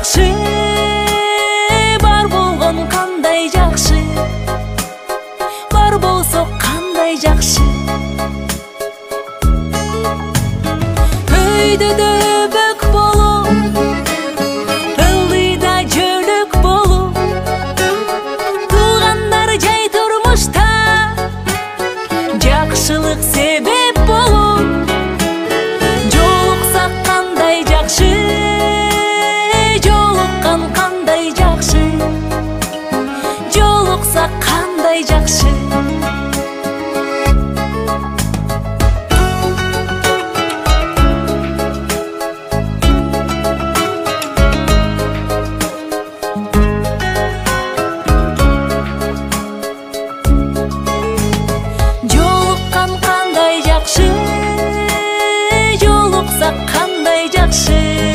жакшы, бар болгон кандай жакшы, бар болсо кандай жакшы. Өйдөдө бөк болуп, ылдыйда жөлөк болуп, туугандар жай турмушта жакшылык себеп болуп. Жолуксак кандай жакшы, жолуккан кандай жакшы, жолуксак кандай жакшы. Жолуккан кандай жакшы, жолуксак кандай жакшы.